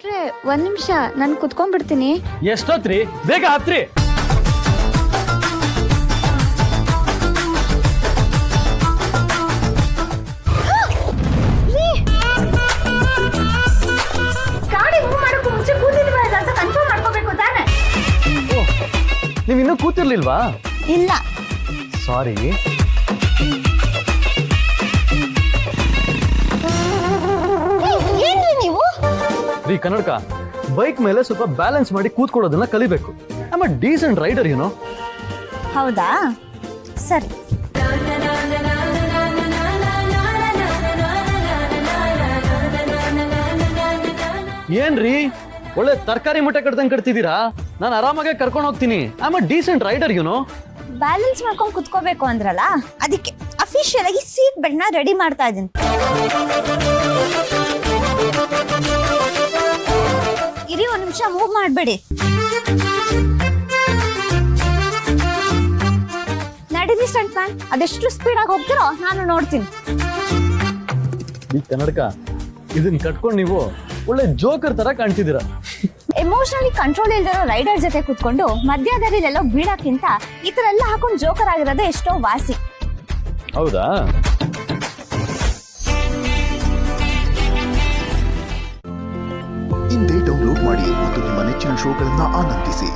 ಡಾಕ್ಟ್ರೆ ಒಂದ್ ನಿಮಿಷ ನಾನು ಕುತ್ಕೊಂಡ್ಬಿಡ್ತೀನಿ. ಎಷ್ಟೊತ್ರಿ? ಬೇಗ ಹತ್ರಿ. ಗಾಡಿ ಮೂವ್ ಮಾಡಕ್ಕೂ ಮುಂಚೆ ಕೂತಿದ್ವಾ ಅಂತ ಕನ್ಫರ್ಮ್ ಮಾಡ್ಕೋಬೇಕು ತಾನೆ? ನೀವ್ ಇನ್ನೂ ಕೂತಿರ್ಲಿಲ್ವಾ? ಇಲ್ಲ. ಸಾರಿ. ಏನ್ರಿ ನೀವು? ರೀ ಕನ್ನಡಕ, ಬೈಕ್ ಮೇಲೆ ಸ್ವಲ್ಪ ಬ್ಯಾಲೆನ್ಸ್ ಮಾಡಿ ಕೂತ್ಕೊಳ್ಳೋದನ್ನ ಕಲಿಬೇಕು. I am a decent rider you know. ಹೌದಾ? ಸರಿ. ಏನ್ರಿ ಒಳ್ಳೆ ತರಕಾರಿ ಮೂಟೆ ಕಟ್ದಂಗ್ ಕಟ್ತಿದ್ದೀರಾ? ನಾನು ಆರಾಮಾಗೆ ಕರ್ಕೊಂಡು ಹೋಗ್ತೀನಿ. I am a decent rider you know. Balance ಮಾಡ್ಕೊಂಡು ಕುತ್ಕೋಬೇಕು ಅಂದ್ರಲ್ಲ, ಅದಕ್ಕೆ ಅಫಿಷಿಯಲ್ ಆಗಿ ಸೀಟ್ ಬೆಲ್ಟ್ ನ ರೆಡಿ ಮಾಡ್ತಾ ಇದ್ದೀನಿ. ಇರಿ ಒಂದ್ ನಿಮಿಷ, ಮೂವ್ ಮಾಡಬೇಡಿ. ನಡೀರಿ ಸ್ಟಂಟ್ ಮ್ಯಾನ್, ಅದೆಷ್ಟು ಸ್ಪೀಡ್ ಆಗಿ ಹೋಗ್ತಿರೋ ನಾನು ನೋಡ್ತೀನಿ. ಈ ಕನ್ನಡಕ ಇದನ್ನ ಕಟ್ಕೊಂಡು ನೀವು ಒಳ್ಳೆ ಜೋಕರ್ ತರ ಕಾಣ್ತಿದ್ದೀರಾ. ಎಮೋಷನಲಿ ಕಂಟ್ರೋಲ್ ಇಲ್ದಿರೋ ರೈಡರ್ ಜೊತೆ ಕುತ್ಕೊಂಡು ಮಧ್ಯದಾರಿಲೆಲ್ಲೋ ಬೀಳಕ್ಕಿಂತ ಈ ತರ ಎಲ್ಲ ಹಾಕೊಂಡು ಜೋಕರ್ ಆಗಿರೋದೇ ಎಷ್ಟೋ ವಾಸಿ. ಹೌದಾ? ಇಂದೇ ಡೌನ್ಲೋಡ್ ಮಾಡಿ ಮತ್ತು ನಿಮ್ಮ ನೆಚ್ಚಿನ ಶೋಗಳನ್ನ ಆನಂದಿಸಿ.